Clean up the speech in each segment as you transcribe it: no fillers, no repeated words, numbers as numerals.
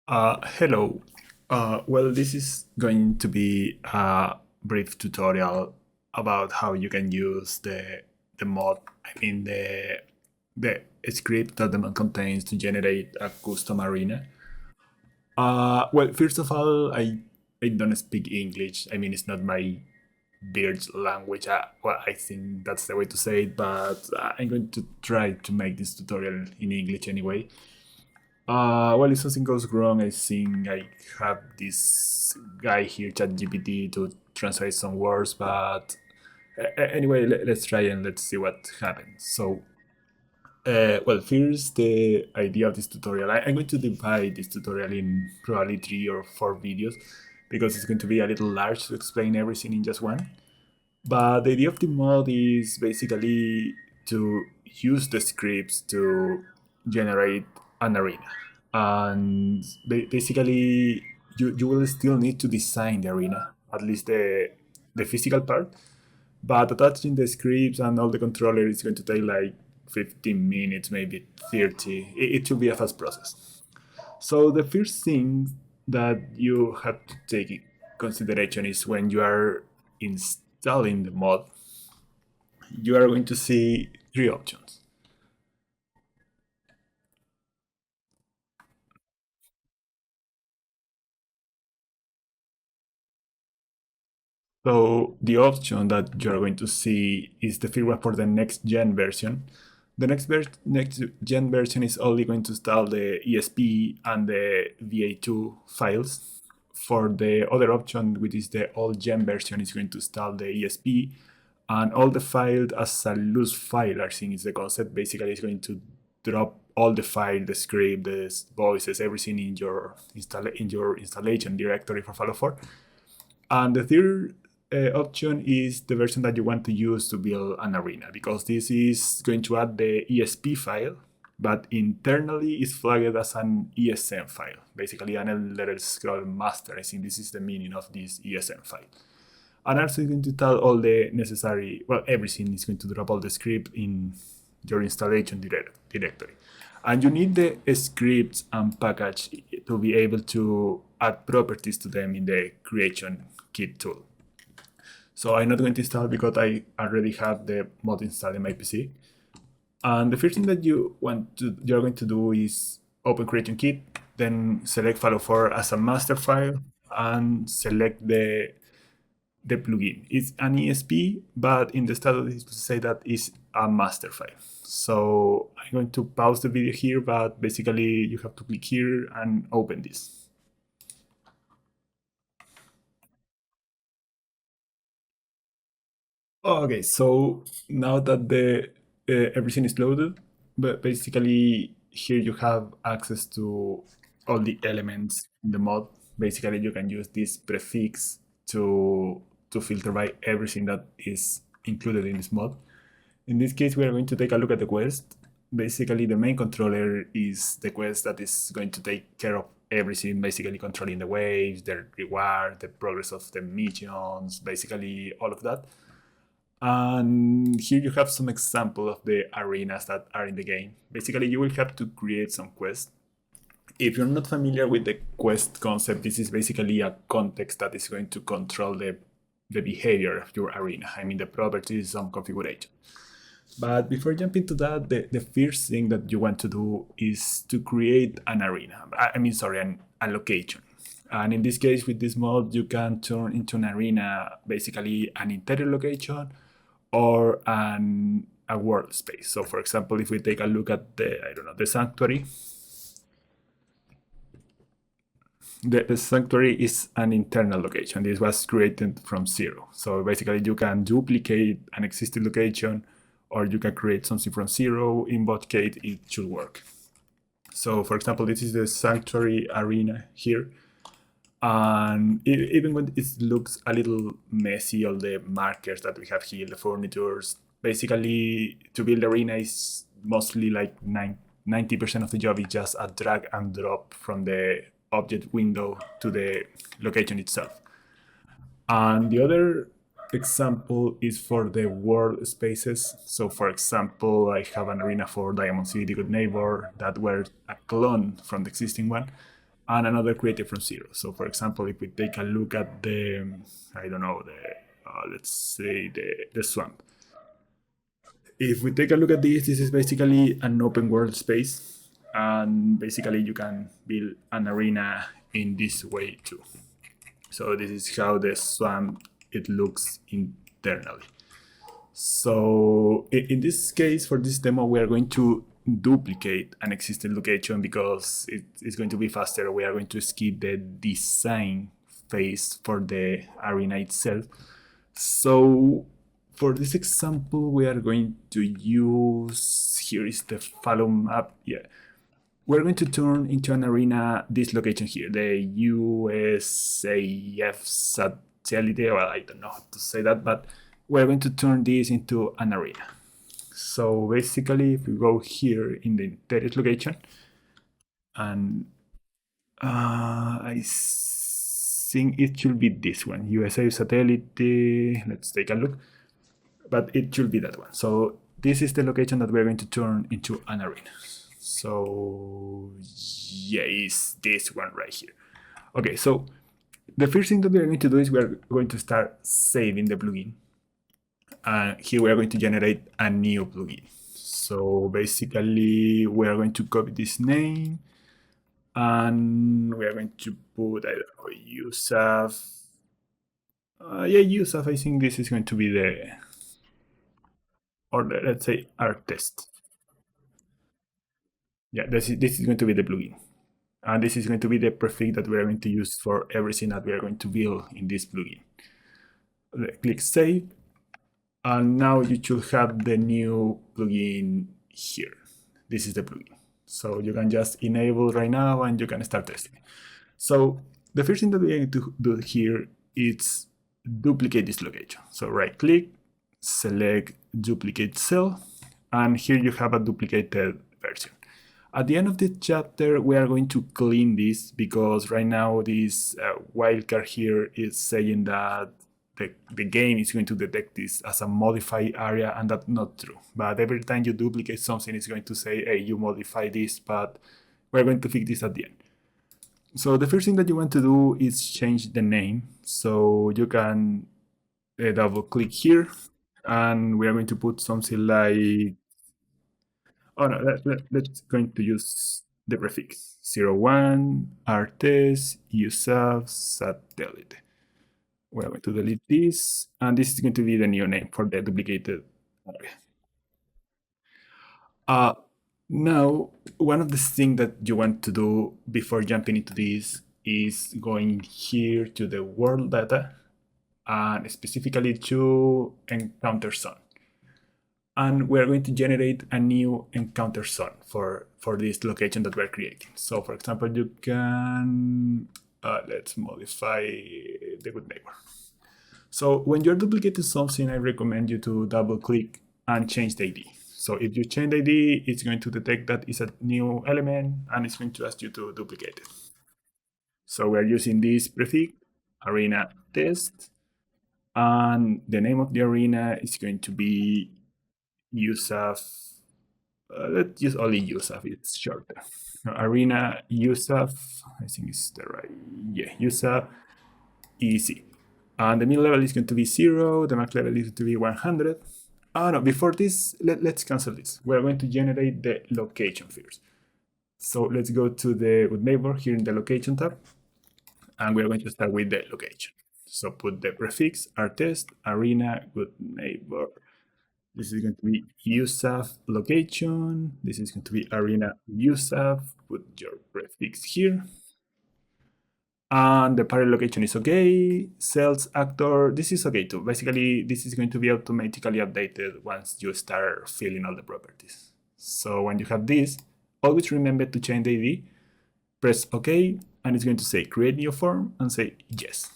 Hello. Well, this is going to be a brief tutorial about how you can use the mod, I mean the script that the mod contains to generate a custom arena. Well, first of all, I don't speak English. I mean, it's not my bird language. Well, I think that's the way to say it, but I'm going to try to make this tutorial in English anyway. Well, if something goes wrong, I think I have this guy here, ChatGPT, to translate some words. But anyway, let's try and let's see what happens. Well, first the idea of this tutorial. I'm going to divide this tutorial in probably 3 or 4 videos because it's going to be a little large to explain everything in just one. But the idea of the mod is basically to use the scripts to generate an arena. And basically, you will still need to design the arena, at least the physical part. But attaching the scripts and all the controller is going to take like 15 minutes, maybe 30. It should be a fast process. So the first thing that you have to take in consideration is when you are installing the mod, you are going to see 3 options. So the option that you're going to see is the firmware for the next gen version. The next gen version is only going to install the ESP and the VA2 files. For the other option, which is the old gen version, is going to install the ESP and all the files as a loose file. I think is the concept. Basically, it's going to drop all the file, the script, the voices, everything in your installation directory for Fallout 4. And the third option is the version that you want to use to build an arena, because this is going to add the ESP file, but internally it's flagged as an ESM file, basically an Elder Scroll Master. I think this is the meaning of this ESM file. And also it's going to tell all the necessary, well, everything is going to drop all the script in your installation directory. And you need the scripts and package to be able to add properties to them in the creation kit tool. So I'm not going to install because I already have the mod installed in my PC. And the first thing that you're going to do is open creation kit, then select file 4 as a master file and select the plugin. It's an ESP, but in the status it will say that it's a master file. So I'm going to pause the video here, but basically you have to click here and open this. Okay, so now that the everything is loaded, but basically here you have access to all the elements in the mod. Basically, you can use this prefix to filter by everything that is included in this mod. In this case, we are going to take a look at the quest. Basically, the main controller is the quest that is going to take care of everything, basically controlling the waves, the reward, the progress of the missions, basically all of that. And here you have some example of the arenas that are in the game. Basically, you will have to create some quests. If you're not familiar with the quest concept, this is basically a context that is going to control the behavior of your arena. I mean, the properties, some configuration. But before jumping to that, the first thing that you want to do is to create an arena. I mean, sorry, a location. And in this case, with this mod, you can turn into an arena basically an interior location or a world space. So, for example, if we take a look at the sanctuary, the sanctuary is an internal location. This was created from zero. So basically, you can duplicate an existing location, or you can create something from zero. In both cases, it should work. So, for example, this is the sanctuary arena here. And even when it looks a little messy, all the markers that we have here, the furnitures, basically to build arena is mostly like 90% of the job is just a drag and drop from the object window to the location itself. And the other example is for the world spaces. So for example, I have an arena for Diamond City Good Neighbor that were a clone from the existing one. and another created from zero. So for example, if we take a look at the, I don't know, let's say the swamp. If we take a look at this is basically an open world space, and basically you can build an arena in this way too. So this is how the swamp it looks internally. So in this case, for this demo, we are going to duplicate an existing location because it's going to be faster. We are going to skip the design phase for the arena itself. So for this example, we are going to use, here is the follow map. Yeah, we're going to turn into an arena this location here, the USAF satellite, well, I don't know how to say that, but we're going to turn this into an arena. So basically, if we go here in the intended location, and I think it should be this one, USA satellite. Let's take a look, but it should be that one. So this is the location that we're going to turn into an arena. So yeah, it's this one right here. Okay, so the first thing that we're going to do is we're going to start saving the plugin. And here we are going to generate a new plugin. So basically, we are going to copy this name, and we are going to put, I don't know, USAF. Yeah, USAF. I think this is going to be the, or let's say our test. Yeah, this is going to be the plugin. And this is going to be the prefix that we are going to use for everything that we are going to build in this plugin. Click Save. And now you should have the new plugin here. This is the plugin. So you can just enable right now and you can start testing. So the first thing that we are going to do here is duplicate this location. So right click, select duplicate cell, and here you have a duplicated version. At the end of this chapter, we are going to clean this because right now this wildcard here is saying that the game is going to detect this as a modified area, and that's not true. But every time you duplicate something, it's going to say, hey, you modify this, but we're going to fix this at the end. So the first thing that you want to do is change the name. So you can double click here, and we are going to put something like, oh no, let's going to use the prefix 01 artes USAF satellite. We're going to delete this, and this is going to be the new name for the duplicated area. Now, one of the things that you want to do before jumping into this is going here to the world data, and specifically to encounter zone. And we're going to generate a new encounter zone for this location that we're creating. So for example, you can, let's modify the good neighbor. So when you're duplicating something, I recommend you to double click and change the ID. So if you change the ID, it's going to detect that it's a new element and it's going to ask you to duplicate it. So we're using this prefix, arena test, and the name of the arena is going to be USAF. Let's use only USAF, it's shorter. Arena USAF, I think it's the right, yeah, USAF EC. And the middle level is going to be 0, the max level is going to be 100. Oh no, before this, let's cancel this. We're going to generate the location first. So let's go to the good neighbor here in the location tab, and we're going to start with the location. So put the prefix, artest, arena, good neighbor. This is going to be USAF location. This is going to be arena USAF. Put your prefix here. And the parent location is okay. Cells, actor, this is okay too. Basically, this is going to be automatically updated once you start filling all the properties. So when you have this, always remember to change the ID, press OK, and it's going to say create new form and say yes.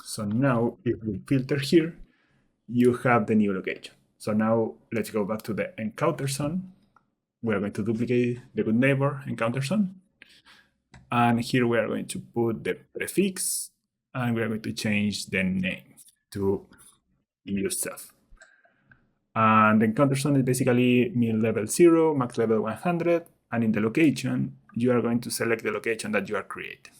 So now if we filter here, you have the new location. So now let's go back to the encounter zone. We're going to duplicate the good neighbor encounter zone. And here we are going to put the prefix, and we are going to change the name to USAF. And the encounter zone is basically min level 0, max level 100. And in the location, you are going to select the location that you are creating.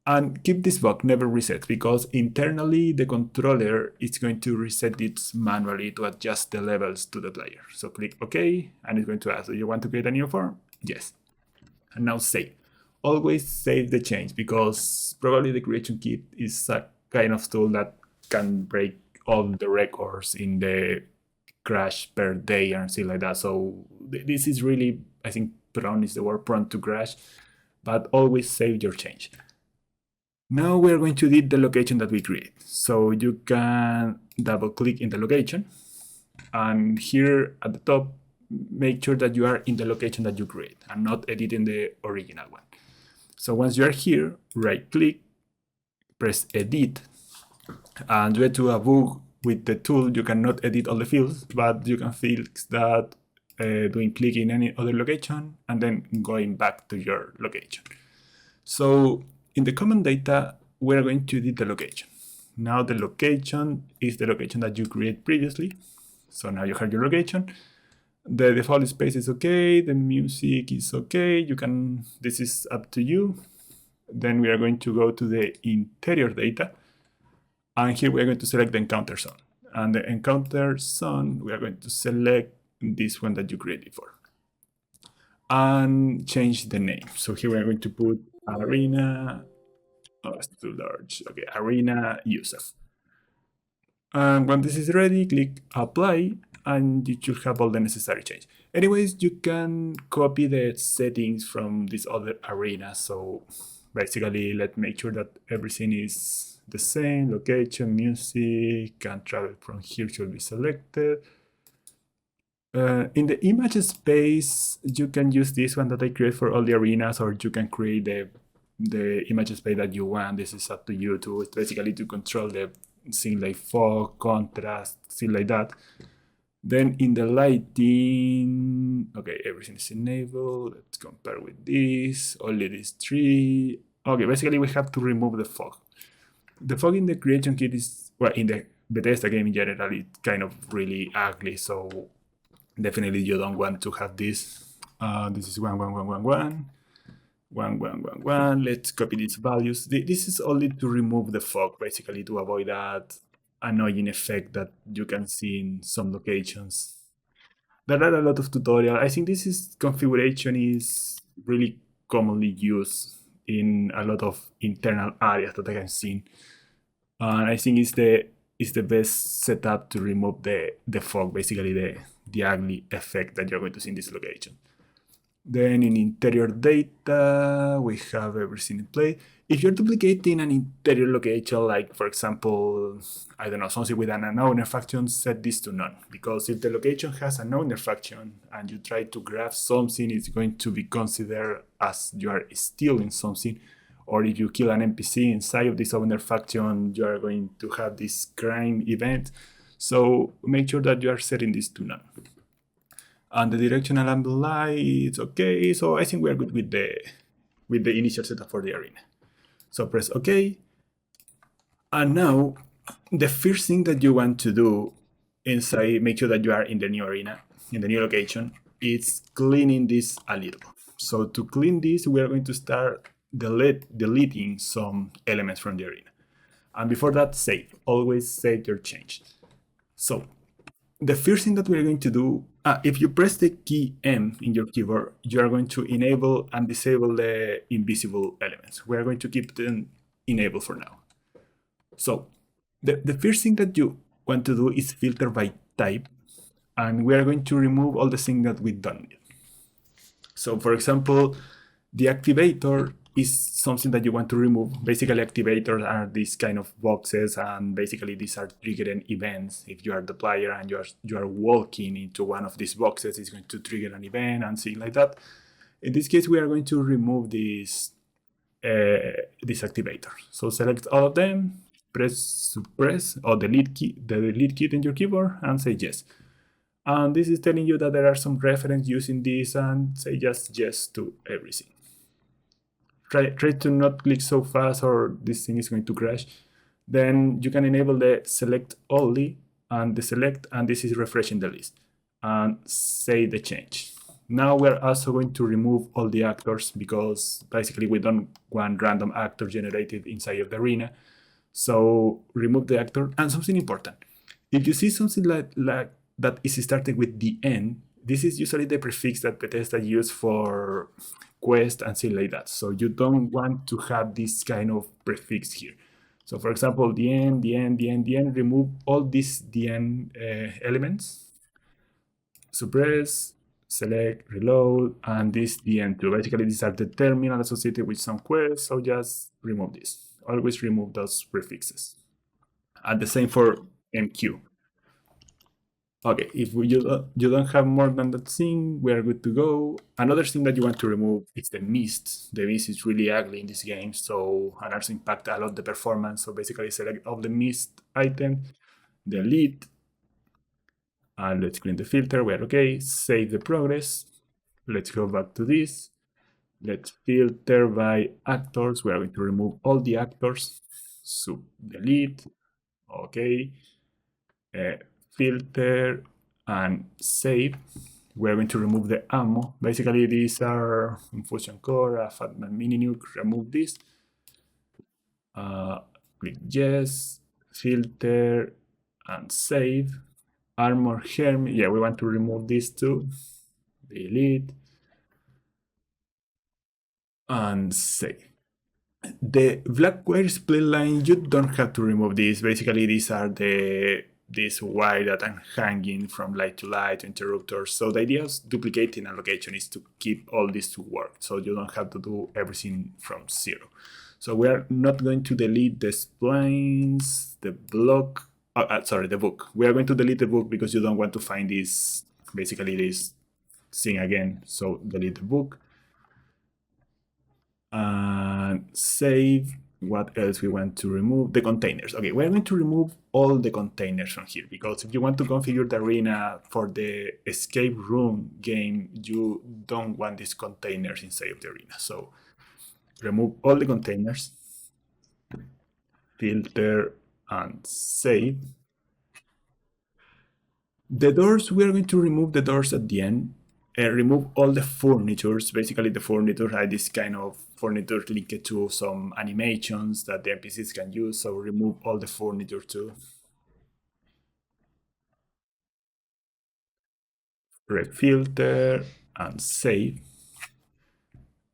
And keep this bug never reset, because internally the controller is going to reset it manually to adjust the levels to the player. So click OK, and it's going to ask, do you want to create a new form? Yes. And now save. Always save the change, because probably the creation kit is a kind of tool that can break all the records in the crash per day and things like that. So this is really, I think prone is the word, prone to crash, but always save your change. Now we're going to edit the location that we create. So you can double click in the location, and here at the top, make sure that you are in the location that you create and not editing the original one. So once you are here, right click, press edit, and due to a bug with the tool, you cannot edit all the fields, but you can fix that doing click in any other location and then going back to your location. So in the command data, we're going to edit the location. Now the location is the location that you created previously. So now you have your location. The default space is okay. The music is okay. You can, this is up to you. Then we are going to go to the interior data. And here we're going to select the encounter zone. And the encounter zone, we are going to select this one that you created before. And change the name. So here we're going to put Arena, oh, it's too large. Okay, Arena Yusuf. And when this is ready, click apply, and you should have all the necessary change. Anyways, you can copy the settings from this other arena. So basically, let's make sure that everything is the same. Location, music, and travel from here should be selected. In the image space, you can use this one that I create for all the arenas, or you can create the image space that you want. This is up to you too. It's basically to control the things like fog, contrast, things like that. Then in the lighting, okay, everything is enabled. Let's compare with this, only these three. Okay, basically we have to remove the fog. The fog in the creation kit is, well, in the Bethesda game in general, it's kind of really ugly. So definitely you don't want to have this. This is 11111. 1111. Let's copy these values. This is only to remove the fog, basically to avoid that annoying effect that you can see in some locations. There are a lot of tutorials. I think this is configuration is really commonly used in a lot of internal areas that I have seen. And I think it's the best setup to remove the fog, basically the ugly effect that you're going to see in this location. Then in interior data, we have everything in play. If you're duplicating an interior location, like for example, I don't know, something with an owner function, set this to none. Because if the location has an owner function and you try to grab something, it's going to be considered as you are stealing something. Or if you kill an NPC inside of this owner function, you are going to have this crime event. So make sure that you are setting this to none. And the directional angle light, it's okay. So I think we are good with the initial setup for the arena. So press OK. And now the first thing that you want to do inside, make sure that you are in the new arena, in the new location, is cleaning this a little. So to clean this, we are going to start deleting some elements from the arena. And before that, save. Always save your change. So the first thing that we're going to do, if you press the key M in your keyboard, you are going to enable and disable the invisible elements. We are going to keep them enabled for now. So the first thing that you want to do is filter by type, and we are going to remove all the things that we don't need. So for example, the activator is something that you want to remove. Basically, activators are these kind of boxes, and basically these are triggering events. If you are the player and you are walking into one of these boxes, it's going to trigger an event and things like that. In this case, we are going to remove this activator. So select all of them, press suppress or the delete key in your keyboard, and say yes. And this is telling you that there are some reference using this, and say just yes to everything. Try to not click so fast or this thing is going to crash. Then you can enable the select only and the select, and this is refreshing the list. And save the change. Now we're also going to remove all the actors because basically we don't want random actor generated inside of the arena. So remove the actor. And something important, if you see something like that is starting with the N, this is usually the prefix that Bethesda use for quest and things like that. So you don't want to have this kind of prefix here. So for example, the N, the N, the N, the N, remove all these the N elements, suppress, select, reload, and this the N too. Basically, these are the terminal associated with some quest, so just remove this. Always remove those prefixes. And the same for MQ. Okay, if you don't have more than that thing, we are good to go. Another thing that you want to remove is the mist. The mist is really ugly in this game, so and also impact a lot the performance. So basically select all the mist item, delete, and let's clean the filter. We're okay, save the progress. Let's go back to this. Let's filter by actors. We are going to remove all the actors. So delete, okay. Filter and save. We're going to remove the ammo. Basically, these are Infusion Core, a Fatman Mini Nuke. Remove this. Click yes, filter and save. Armor Hermit. Yeah, we want to remove this too. Delete and save. The black wire split line, you don't have to remove these. Basically, these are this wire that are hanging from light to light, interrupters. So the idea of duplicating a location is to keep all this to work. So you don't have to do everything from zero. So we are not going to delete the splines, the block, sorry, the book. We are going to delete the book because you don't want to find this, basically this thing again. So delete the book. And save. What else we want to remove? The containers. Okay, we're going to remove all the containers from here because if you want to configure the arena for the escape room game, you don't want these containers inside of the arena. So remove all the containers, filter and save. The doors, we are going to remove the doors at the end. Remove all the furnitures. Basically, the furniture are this kind of furniture linked to some animations that the NPCs can use. So remove all the furniture too. Refilter and save.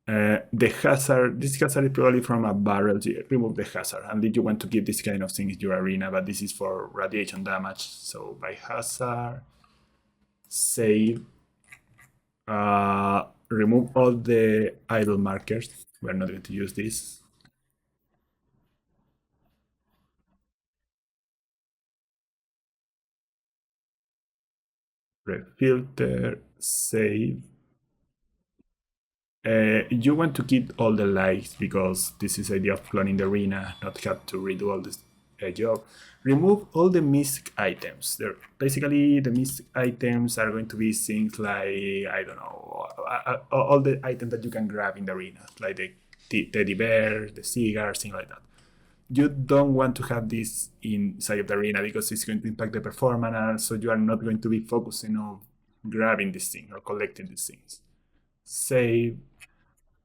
The hazard, this hazard is probably from a barrel. Remove the hazard. And did you want to keep this kind of thing in your arena, but this is for radiation damage. So by hazard, save. Remove all the idle markers. We're not going to use this. Refilter, save. You want to keep all the lights because this is the idea of cloning the arena, not have to redo all this job. Remove all the missed items. Basically, the missed items are going to be things like, I don't know, all the items that you can grab in the arena, like the teddy bear, the cigars, things like that. You don't want to have this inside of the arena because it's going to impact the performance, so you are not going to be focusing on grabbing this thing or collecting these things. Save.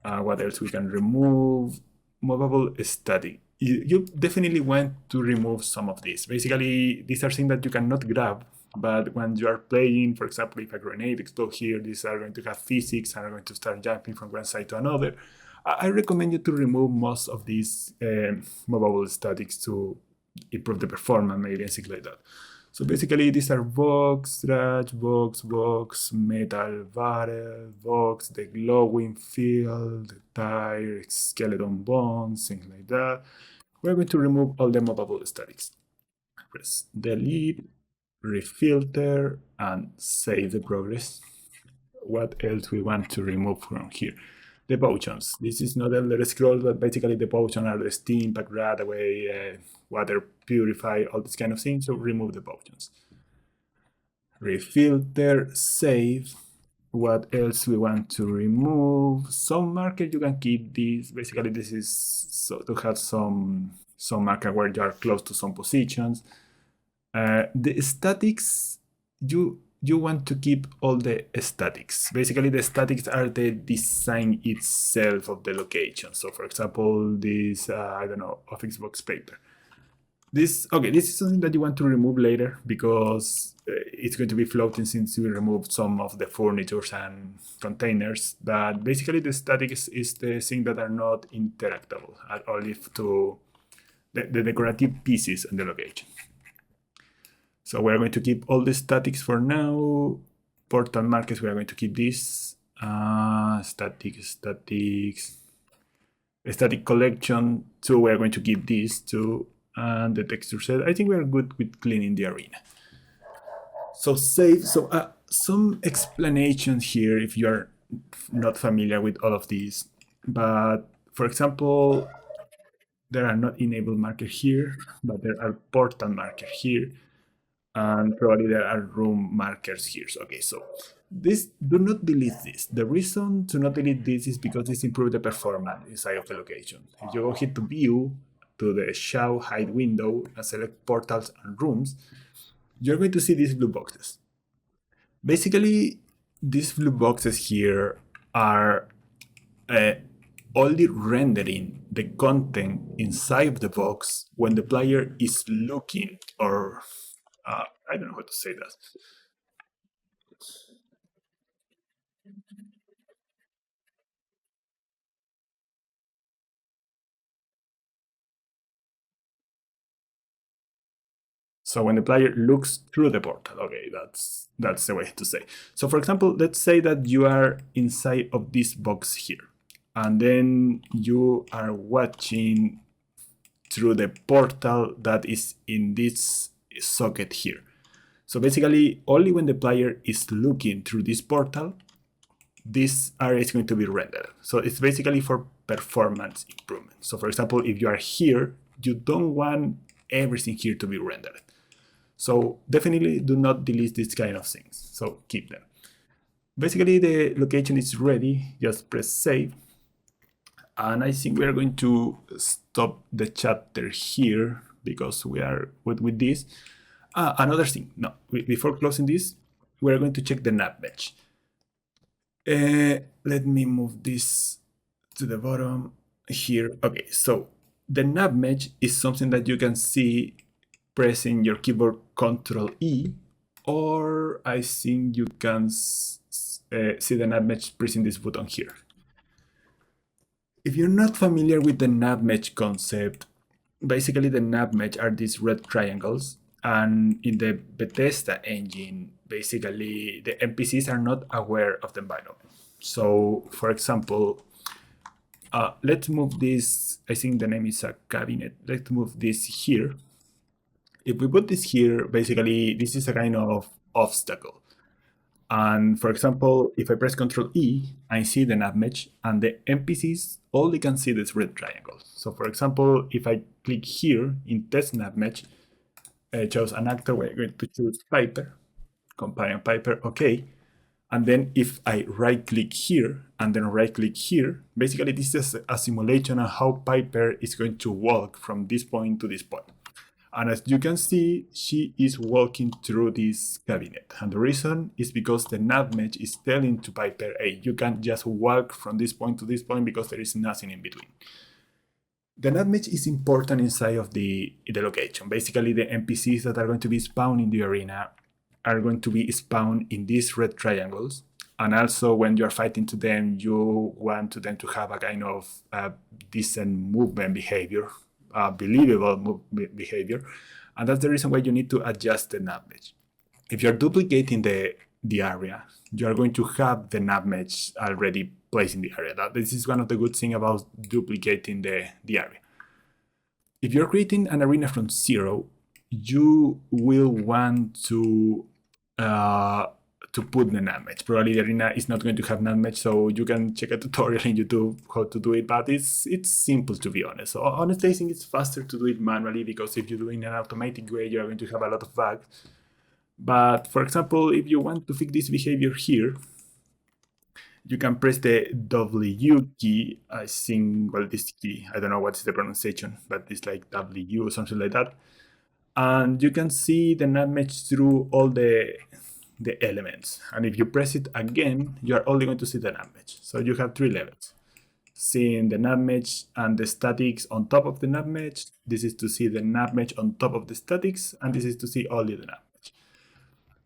What else we can remove? Movable static. You definitely want to remove some of these. Basically, these are things that you cannot grab, but when you are playing, for example, if a grenade explodes here, these are going to have physics and are going to start jumping from one side to another. I recommend you to remove most of these movable statics to improve the performance, maybe, and things like that. So basically, these are box, trash, box, metal barrel, box, the glowing field, the tire, skeleton bones, things like that. We're going to remove all the movable statics. Press delete, refilter, and save the progress. What else we want to remove from here? The potions. This is not Elder Scrolls, but basically the potions are the steam, pack rat away, water purify, all this kind of things. So remove the potions. Refilter, save. What else we want to remove? Some marker you can keep this. Basically, this is so to have some marker where you are close to some positions. The statics, you you want to keep all the statics. Basically, the statics are the design itself of the location. So, for example, this, I don't know, office box paper. This is something that you want to remove later because it's going to be floating since we removed some of the furnitures and containers. But basically, the statics is the thing that are not interactable, are only to the decorative pieces in the location. So we're going to keep all the statics for now. Portal markers, we are going to keep this. Statics. Static collection, so we're going to keep this too. And the texture set, I think we are good with cleaning the arena. So save, so some explanations here if you are not familiar with all of these. But for example, there are not enabled markers here, but there are portal markers here, and probably there are room markers here. So, okay, so this, do not delete this. The reason to not delete this is because this improves the performance inside of the location. If you go here to view, to the show hide window and select portals and rooms, you're going to see these blue boxes. Basically, these blue boxes here are only rendering the content inside of the box when the player is looking, or I don't know how to say that. So when the player looks through the portal, okay, that's the way to say. So for example, let's say that you are inside of this box here, and then you are watching through the portal that is in this socket here. So basically, only when the player is looking through this portal, this area is going to be rendered. So it's basically for performance improvement. So for example, if you are here, you don't want everything here to be rendered. So definitely do not delete these kind of things. So keep them. Basically, the location is ready. Just press save. And I think we are going to stop the chapter here because we are with this. Another thing, no, before closing this, we're going to check the nav match. Let me move this to the bottom here. Okay, so the nav match is something that you can see pressing your keyboard Control E, or I think you can see the nav match pressing this button here. If you're not familiar with the nav match concept, basically the nav match are these red triangles, and in the Bethesda engine, basically the NPCs are not aware of the environment. So, for example, let's move this, I think the name is a cabinet. Let's move this here. If we put this here, basically this is a kind of obstacle. And for example, if I press Ctrl E, I see the nav match, and the NPCs only can see this red triangle. So for example, if I click here in test nav match, I chose an actor, we're going to choose Piper, companion Piper, okay. And then if I right click here and then right click here, basically this is a simulation of how Piper is going to walk from this point to this point. And as you can see, she is walking through this cabinet. And the reason is because the nav match is telling to Piper, hey, you can just walk from this point to this point because there is nothing in between. The nav match is important inside of the location. Basically, the NPCs that are going to be spawned in the arena are going to be spawned in these red triangles. And also, when you're fighting to them, you want to them to have a kind of decent movement behavior, believable behavior. And that's the reason why you need to adjust the nav match. If you're duplicating the area, you are going to have the nav match already placed in the area. This is one of the good things about duplicating the area. If you're creating an arena from zero, you will want to put the nav match. Probably the arena is not going to have nav match, so you can check a tutorial in YouTube how to do it, but it's simple, to be honest. So honestly, I think it's faster to do it manually, because if you do it in an automatic way, you're going to have a lot of bugs. But for example, if you want to fix this behavior here, you can press the W key. I think, well, this key, I don't know what's the pronunciation, but it's like W or something like that. And you can see the nav match through all the the elements. And if you press it again, you are only going to see the navmesh. So you have three levels. Seeing the navmesh and the statics on top of the navmesh. This is to see the navmesh on top of the statics, and this is to see only the navmesh.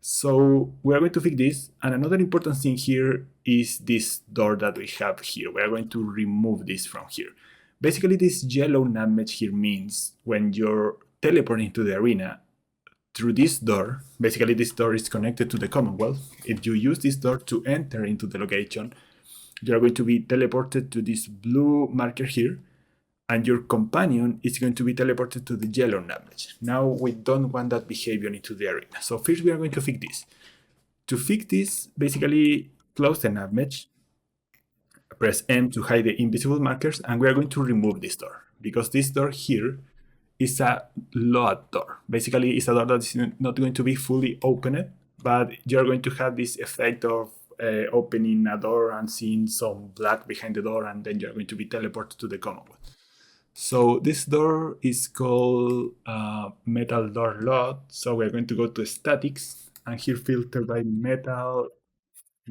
So we are going to fix this. And another important thing here is this door that we have here. We are going to remove this from here. Basically, this yellow navmesh here means when you're teleporting to the arena through this door, basically this door is connected to the Commonwealth. If you use this door to enter into the location, you are going to be teleported to this blue marker here, and your companion is going to be teleported to the yellow navmesh. Now we don't want that behavior into the arena. So first we are going to fix this. To fix this, basically close the navmesh, press M to hide the invisible markers, and we are going to remove this door, because this door here is a load door. Basically, it's a door that is not going to be fully opened, but you're going to have this effect of opening a door and seeing some black behind the door, and then you're going to be teleported to the Commonwealth. So this door is called metal door load. So we're going to go to statics, and here filter by metal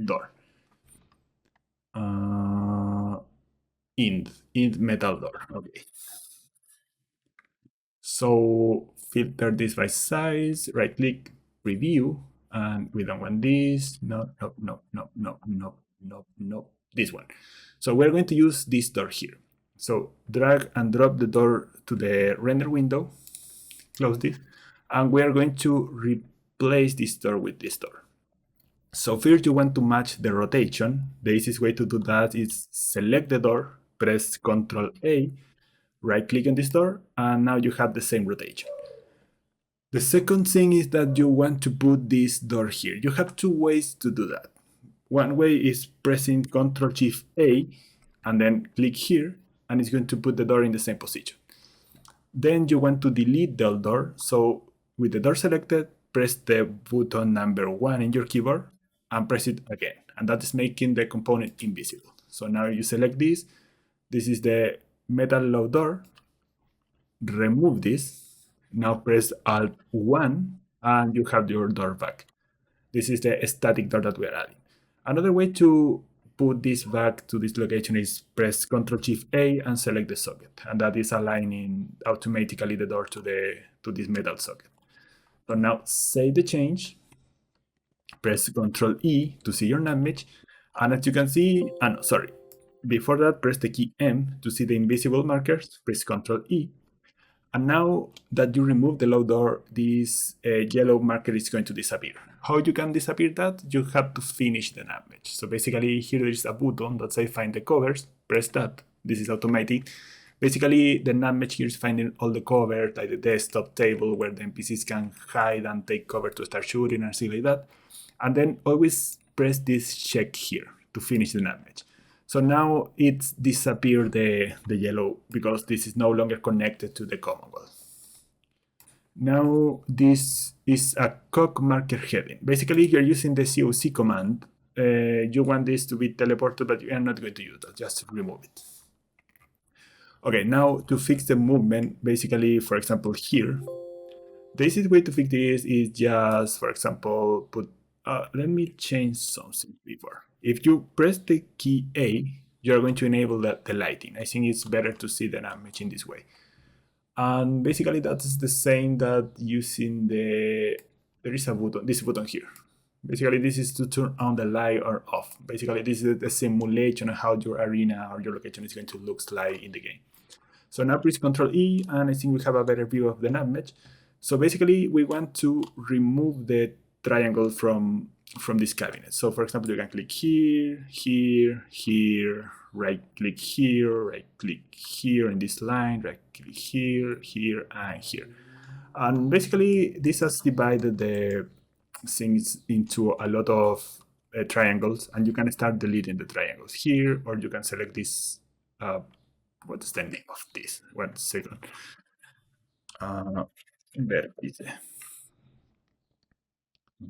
door. Int metal door. Okay. So filter this by size, right click, review, and we don't want this. No, no, no, no, no, no, no, no, this one. So we're going to use this door here. So drag and drop the door to the render window, close this, and we are going to replace this door with this door. So first you want to match the rotation. The easiest way to do that is select the door, press Ctrl A, right click on this door, and now you have the same rotation. The second thing is that you want to put this door here. You have two ways to do that. One way is pressing Ctrl Shift A and then click here, and it's going to put the door in the same position. Then you want to delete the old door. So with the door selected, press the button number 1 in your keyboard and press it again. And that is making the component invisible. So now you select this. This is the metal load door. Remove this. Now press Alt 1 and you have your door back. This is the static door that we are adding. Another way to put this back to this location is press Ctrl Shift A and select the socket. And that is aligning automatically the door to this metal socket. So now save the change. Press Ctrl E to see your navmesh. And as you can see, before that, press the key M to see the invisible markers. Press Ctrl E. And now that you remove the load door, this yellow marker is going to disappear. How you can disappear that? You have to finish the navmesh. So basically here there is a button that says find the covers. Press that. This is automatic. Basically the navmesh here is finding all the covers, like the desktop table where the NPCs can hide and take cover to start shooting and things like that. And then always press this check here to finish the navmesh. So now it's disappeared the yellow because this is no longer connected to the Commonwealth. Now this is a cog marker heading. Basically, you're using the COC command. You want this to be teleported, but you are not going to use that. Just remove it. Okay, now to fix the movement, basically, for example, here, the easiest way to fix this is just, for example, let me change something before. If you press the key A, you're going to enable the lighting. I think it's better to see the navmesh in this way. And basically that's the same that using there is a button, this button here. Basically this is to turn on the light or off. Basically this is the simulation of how your arena or your location is going to look like in the game. So now press Ctrl E and I think we have a better view of the navmesh. So basically we want to remove the triangle from this cabinet. So for example, you can click here, here, here, right click here in this line, right click here, here, and here. And basically this has divided the things into a lot of triangles, and you can start deleting the triangles here, or you can select this, what's the name of this? 1 second.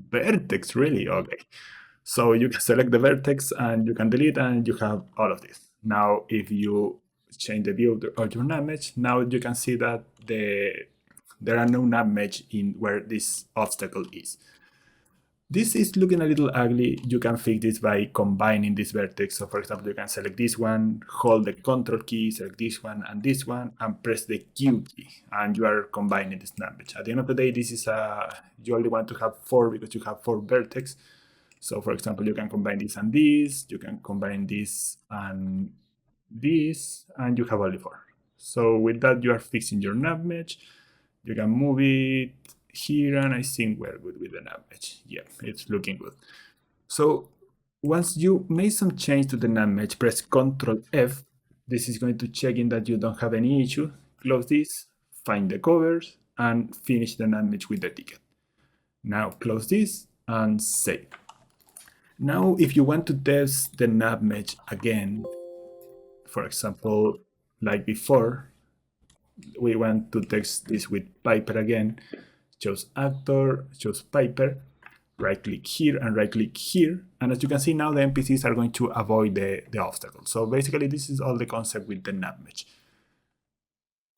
Vertex, really? Okay. So you can select the vertex and you can delete and you have all of this. Now, if you change the view of your navmesh, now you can see that there are no navmesh in where this obstacle is. This is looking a little ugly. You can fix this by combining this vertex. So for example, you can select this one, hold the control key, select this one, and press the Q key, and you are combining the snap mesh. At the end of the day, this is you only want to have four because you have four vertex. So for example, you can combine this and this, you can combine this, and you have only four. So with that, you are fixing your nav mesh. You can move it here, and I think we're good with the nav mesh. Yeah, it's looking good. So once you made some change to the nav mesh, press Ctrl F. This is going to check in that you don't have any issue. Close this, find the covers, and finish the nav mesh with the ticket. Now close this and save. Now, if you want to test the nav mesh again, for example, like before, we want to test this with Piper again. Choose actor, choose Piper, right click here and right click here. And as you can see now, the NPCs are going to avoid the obstacle. So basically, this is all the concept with the nav mesh.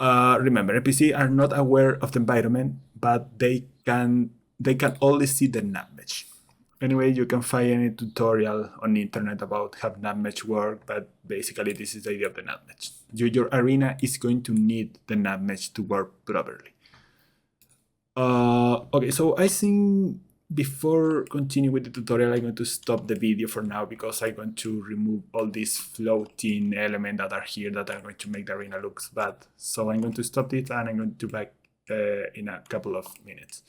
Remember, NPCs are not aware of the environment, but they can only see the nav mesh. Anyway, you can find any tutorial on the internet about how nav mesh work, but basically this is the idea of the nav mesh. Your arena is going to need the nav mesh to work properly. Okay, so I think before continuing with the tutorial, I'm going to stop the video for now because I'm going to remove all these floating elements that are here that are going to make the arena look bad. So I'm going to stop it and I'm going to back in a couple of minutes.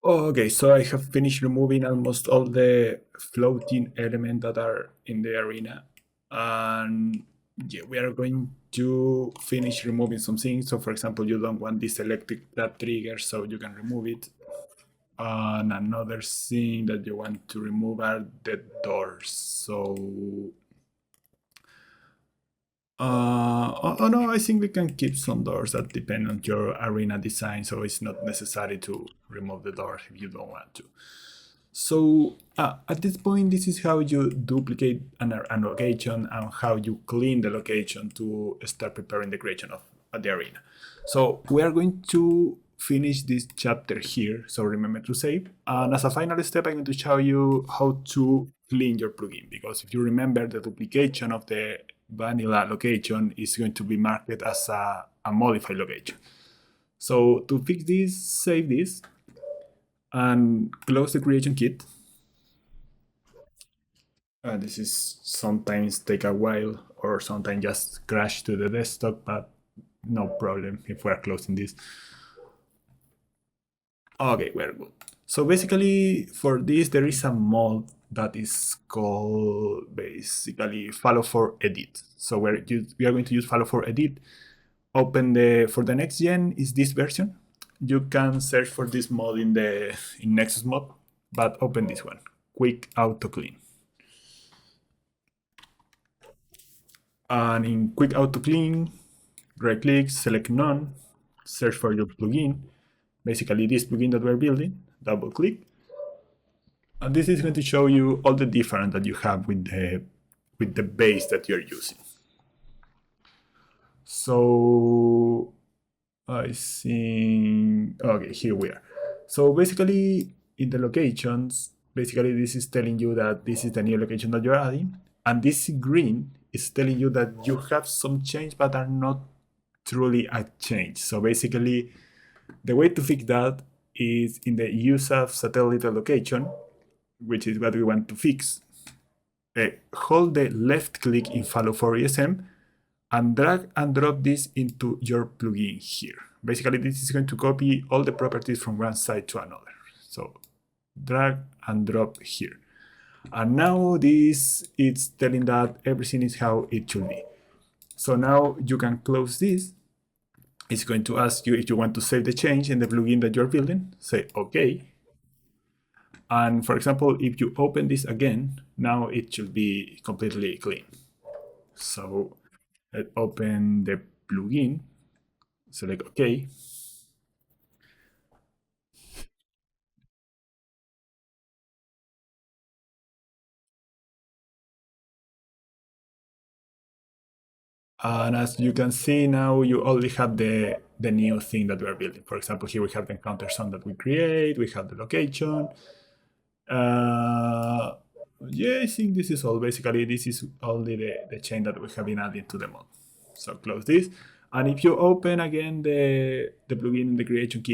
Okay, so I have finished removing almost all the floating elements that are in the arena. And yeah, we are going to finish removing some things. So for example, you don't want this electric that trigger, so you can remove it. And another thing that you want to remove are the doors. So oh no, I think we can keep some doors that depend on your arena design, so it's not necessary to remove the doors if you don't want to. So at this point, this is how you duplicate an location and how you clean the location to start preparing the creation of the arena. So we are going to finish this chapter here, so remember to save. And as a final step, I'm going to show you how to clean your plugin, because if you remember, the duplication of the vanilla location is going to be marked as a modified location. So to fix this, save this and close the creation kit. This is sometimes take a while or sometimes just crash to the desktop, but no problem if we're closing this. Okay, we're good. So basically for this, there is a mod that is called basically follow for edit. So we are going to use follow for edit. Open for the next gen is this version. You can search for this mod in Nexus mod, but open this one, quick auto clean. And in quick auto clean, right click, select none, search for your plugin. Basically this plugin that we're building, double click. And this is going to show you all the difference that you have with the base that you're using. So I think, okay, here we are. So basically in the locations, basically this is telling you that this is the new location that you're adding. And this green is telling you that you have some change, but are not truly a change. So basically the way to fix that is in the use of satellite location, which is what we want to fix. Hold the left click in follow for ESM and drag and drop this into your plugin here. Basically, this is going to copy all the properties from one side to another. So drag and drop here. And now this is telling that everything is how it should be. So now you can close this. It's going to ask you if you want to save the change in the plugin that you're building. Say OK. And for example, if you open this again, now it should be completely clean. So let's open the plugin, select OK. And as you can see now, you only have the the new thing that we are building. For example, here we have the encounter zone that we create, we have the location. Yeah, I think this is all. Basically, this is only the chain that we have been adding to the model. So close this. And if you open again the plugin in the creation kit,